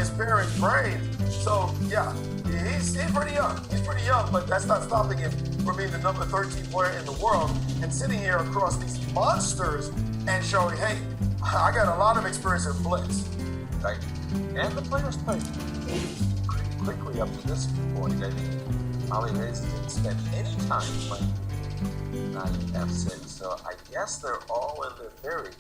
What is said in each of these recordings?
his parents' brain. So yeah, he's pretty young. He's pretty young, but that's not stopping him from being the number 13 player in the world and sitting here across these monsters and showing, hey, I got a lot of experience in blitz. Right. And the players played pretty quickly up to this point. I mean, Alireza didn't spend any time playing knight f6, so I guess they're all in their theory.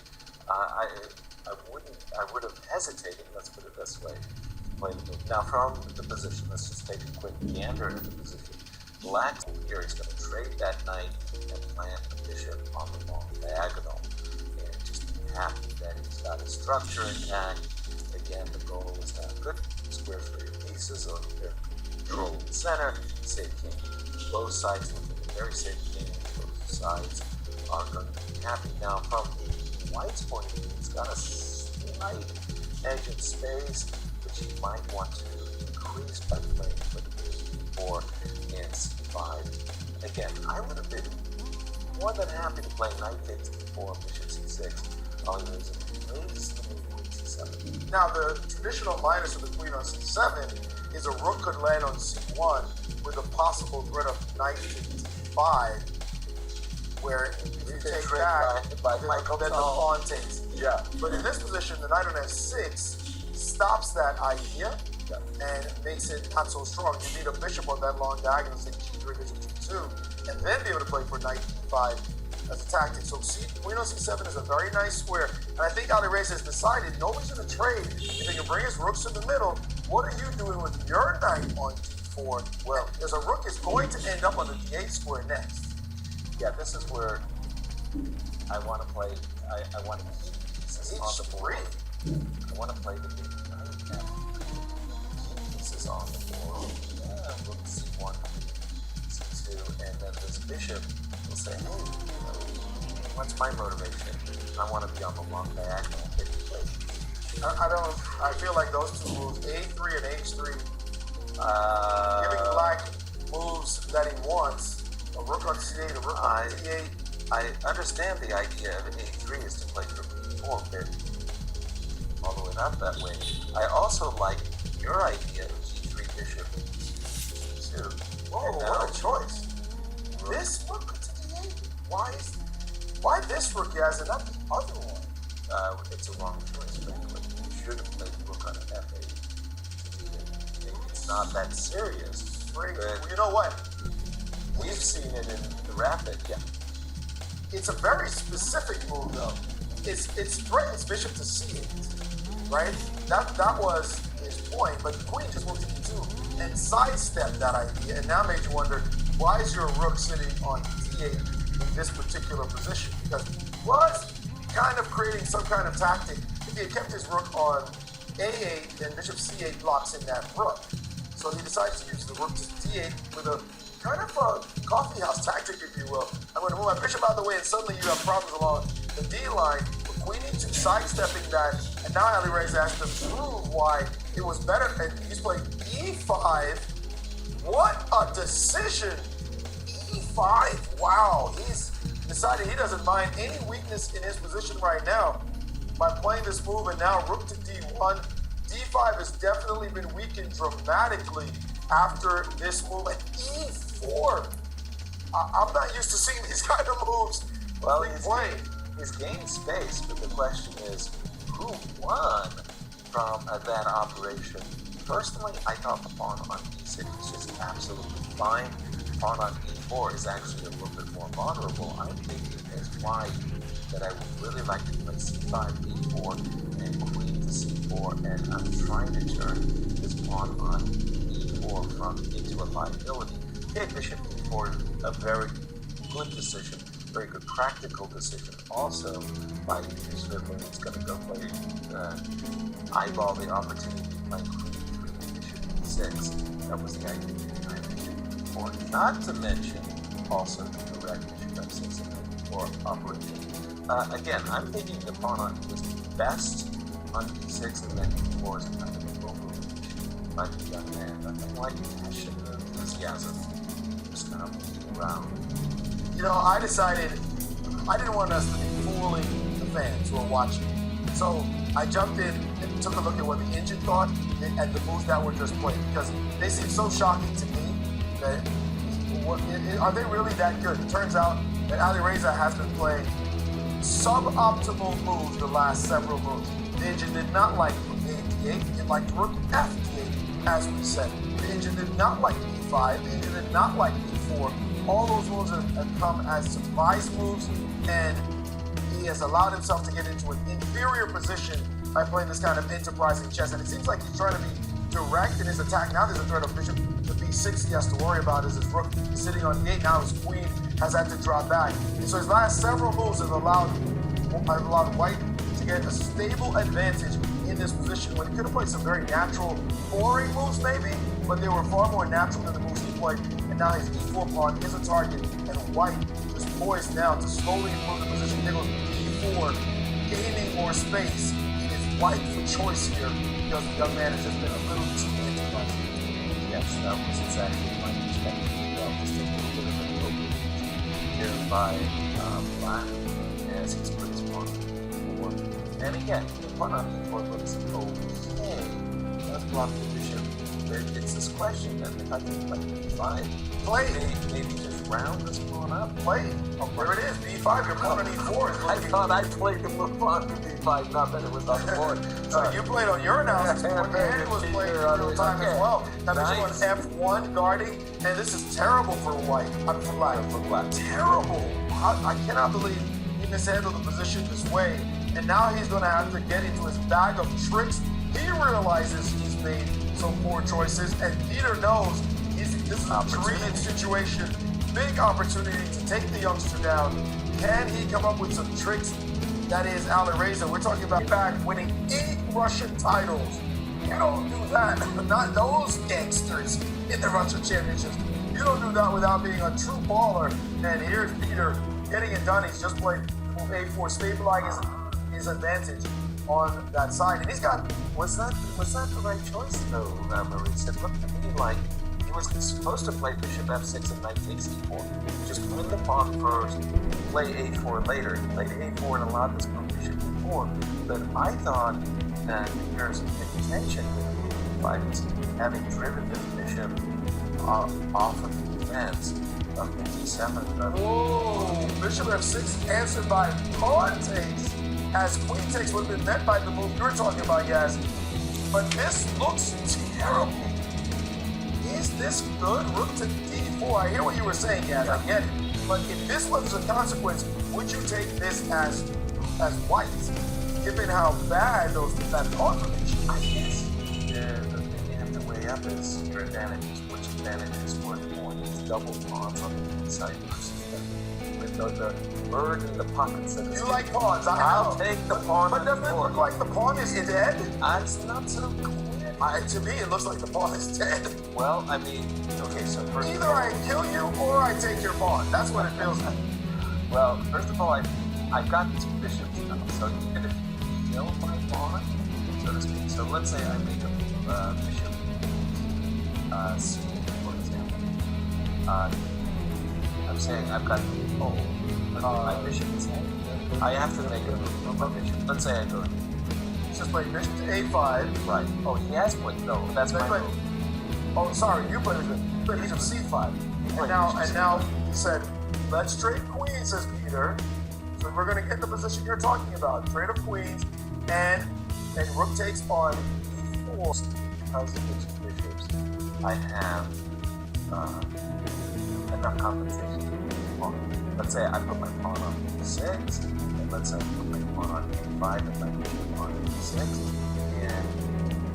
I would have hesitated, let's put it this way, to play the move. Now from the position, let's just take a quick gander at the position. Black here is going to trade that knight and plant the bishop on the long diagonal. And just be happy that he's got his structure intact. Again, the goal is to have good squares for your pieces, or your control in the center, safe king. Both sides looking at very safe king. Both sides are going to be happy. Now from White's point of view, he's got a slight edge of space, which he might want to increase by playing for the b4 and c5. Again, I would have been more than happy to play knight takes d4, bishop c6. Alireza plays the move queen c7. Now the traditional minus of the queen on c7 is a rook could land on c1 with a possible threat of knight to d5, where if you take that, then the pawn takes. Yeah. But in this position, the knight on f6 stops that idea and makes it not so strong. You need a bishop on that long diagonal, say g3, bishop g2, and then be able to play for knight d5 as a tactic. So queen on c7 is a very nice square, and I think Alireza has decided nobody's going to trade if he can bring his rooks in the middle. What are you doing with your knight on d4? Well, there's a rook is going to end up on the d8 square next. Yeah, this is where I want to play. I want to keep pieces on the board. I want to play the big knight and keep pieces on the board. Rook c1, c2, and then this bishop will say, hey, what's my motivation? I want to be on the long diagonal. I feel like those two moves, a3 and h3, giving black moves that he wants. A rook on c8, a rook on d8. I understand the idea of a3 is to play for b4, but following up that way. I also like your idea of g3 bishop c2. Whoa, what a choice. This rook to d8? Why this rook, Yasser, and not the other one? It's a wrong choice, frankly. You should have played rook on f8 to d8. It's not that serious. Well, you know what? We've seen it in the Rapid, yeah. It's a very specific move, though. It threatens bishop to c8, right? That was his point, but the queen just moved to d2 and sidestepped that idea, and now made you wonder, why is your rook sitting on d8 in this particular position? Because he was kind of creating some kind of tactic. If he had kept his rook on a8, then bishop c8 blocks in that rook. So he decides to use the rook to d8 with a kind of a coffee house tactic, if you will. I'm going to move my bishop out of the way, and suddenly you have problems along the D line. But queen e2 sidestepping that, and now Alireza has to prove why it was better. And he's playing e5. What a decision! e5. Wow, he's decided he doesn't mind any weakness in his position right now by playing this move, and now rook to d1. d5 has definitely been weakened dramatically after this move. And e4. I'm not used to seeing these kind of moves. Well, he's gained space, but the question is, who won from that operation? Personally, I thought the pawn on e6 was just absolutely fine. The pawn on e4 is actually a little bit more vulnerable. I'm thinking as white that I would really like to play c5, e4, and queen to c4, and I'm trying to turn this pawn on e4 into a liability. Okay, bishop e4 is a very good decision, very good practical decision. Also, by Svidler, it's going to go play, eyeball the opportunity to play queen e3 bishop e6. That was the idea behind bishop e4. Not to mention also the direct bishop f6 and e4 operation. Again, I'm thinking the pawn on e was best on e6, and then e4 is kind of an overreach by the young man. Nothing like passion or enthusiasm. Just kind of moving around. You know, I decided I didn't want us to be fooling the fans who are watching. So I jumped in and took a look at what the engine thought, at the moves that were just played, because they seem so shocking to me that are they really that good? It turns out that Alireza has been playing suboptimal moves the last several moves. The engine did not like A8, it liked rook F8, as we said. The engine did not like B5, the engine did not like B4. All those moves have come as surprise moves, and he has allowed himself to get into an inferior position by playing this kind of enterprising chess. And it seems like he's trying to be direct in his attack. Now there's a threat of bishop to B6 he has to worry about as his rook is sitting on E8. Now his queen has had to drop back. And so his last several moves have allowed White to get a stable advantage in this position when he could have played some very natural, boring moves maybe, but they were far more natural than the moves he played. And now his E4 pawn is a target, and White just poised down to slowly improve the position. There goes E4, gaining more space. It is White for choice here because the young man has just been a little too enterprising. Yes, that was exactly my perspective. Well, just a little bit of an overreach here by Black as he's put his pawn on E4. And again, the pawn on E4 looks okay. Let's block the bishop. It's this question that if I can play B5, maybe just round this pawn up. Play. Oh, there it is, B5, your pawn on E4. I thought I played the move on to B5, not that it was on the board. So you played on your analysis board, and it was played in real time as well. Now this is on F1 guarding, and this is terrible for White. For Black. Terrible. I cannot believe he mishandled the position this way, and now he's going to have to get into his bag of tricks. He realizes he's made some poor choices, and Peter knows this is a dream situation, big opportunity to take the youngster down. Can he come up with some tricks? That is Alireza. We're talking about back winning 8 Russian titles. You don't do that, not those gangsters in the Russian championships. You don't do that without being a true baller. And here's Peter getting it done. He's just played move A4, stabilizing his advantage on that side. And he's got, was that the right choice though, Maurice? It looked to me like he was supposed to play bishop F6 and knight takes E4. Just win the pawn first, play A4 later. He played A4 and allowed this move bishop E4. But I thought that there's an intention with B5 having driven this bishop off of the defense of the D7. whoa, bishop F6 answered by pawn takes, as queen takes would have been met by the move you were talking about, Yas. But this looks terrible. Is this good? Rook to D4. I hear what you were saying, Yas. I get it. But if this was a consequence, would you take this as White, given how bad that pawn formation? I guess the thing you have to weigh up is your advantages. Which advantage is worth more? It's double pawns on the inside versus with the bird in the pockets. You like pawns, I'll take the pawn. But doesn't it look like the pawn is dead? It's not so clear. To me, it looks like the pawn is dead. Well, I mean, okay, so first Either I kill you or I take your pawn. That's what it feels like. Well, first of all, I've got 2 bishops now, so even if you kill my pawn, so to speak, so let's say I make a bishop C, for example. I'm saying I've got my bishop is I have to make a move on my bishop. Let's say I go. Just play bishop to A5. Right. Oh, he has one. No, that's my move. Oh, sorry, you played bishop C5. And now he said, let's trade queens, says Peter. So we're going to get the position you're talking about. Trade of queens, and rook takes on E4. Because of the 2 bishops, I have enough compensation to move the pawn. Let's say I put my pawn on E6, and let's say I put my pawn on A5 and my bishop on E6, and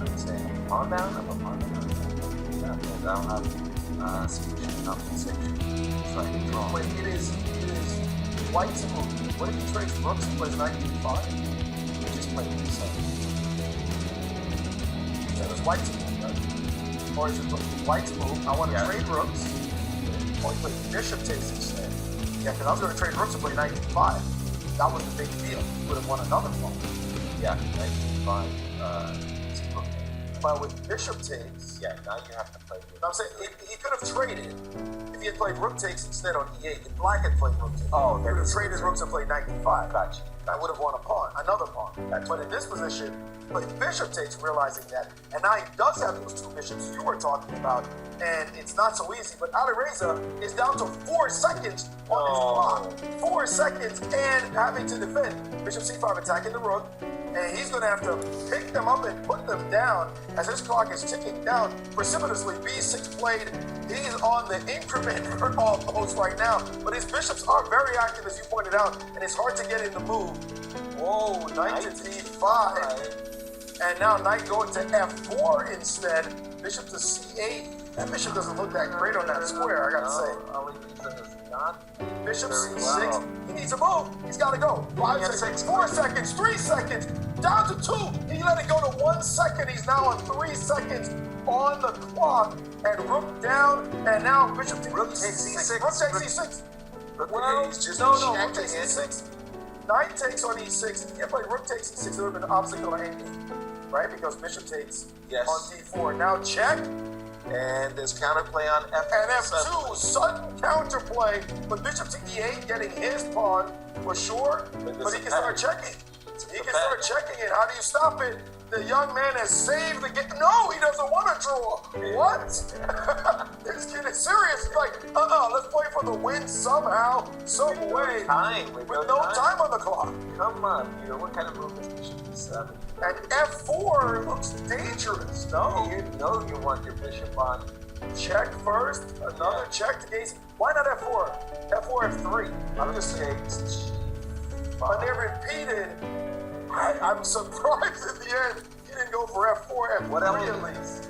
let's say I put pawn down, I put pawn down, and I'll have sufficient compensation to try to draw. Wait, it is White's move. What if he trades rooks and plays knight D5? He just played E7. That was White's move, right? Or is it White's move? I want to trade rooks. Or he played bishop takes instead. Yeah, because I was going to trade rooks and play knight D5. That was the big deal. He would have won another pawn. Yeah, knight D5. But with bishop takes, now you have to play. I'm saying he could have traded if he had played rook takes instead on E8. If Black had played rook takes, he would have traded rooks and played knight D5. Gotcha. I would have won a pawn, another pawn. But in this position, But bishop takes, realizing that, and now he does have those two bishops you were talking about, and it's not so easy. But Alireza is down to 4 seconds on his clock. 4 seconds and having to defend. Bishop c5 attacking the rook, and he's going to have to pick them up and put them down as his clock is ticking down precipitously. b6 played. He's on the increment almost right now, but his bishops are very active, as you pointed out, and it's hard to get in the move. Whoa, knight to d5, and now knight going to f4 instead. Bishop to c8. That bishop doesn't look that great on that square, I gotta say. Alireza is not Bishop very c6. well. He needs a move. He's got to go. 5 seconds, 4 seconds, 3 seconds, down to 2. He let it go to 1 second. He's now on 3 seconds on the clock. And rook down, and now bishop to Rook takes e6. Rook takes e6. Well, he's just no, rook checking takes it. e6. Knight takes on e6. If like rook takes e6, it would have been obstacle to a, right? Because bishop takes Yes. on d4. Now check. And there's counterplay on f2. And f2, sudden counterplay, but bishop to e8 getting his pawn for sure, but he can start checking. He can start checking it. How do you stop it? The young man has saved the game. No, he doesn't want to draw. What? This kid is serious. He's like, let's play for the win somehow, some way. With no time on the clock. Come on, Peter. What kind of move is bishop e7? And f4 looks dangerous, no? You know you want your bishop on. Check first, another check to gain. Why not f4? F4, f3. I'm just saying. But they repeated. I'm surprised at the end he didn't go for f4, f3 What at else? least.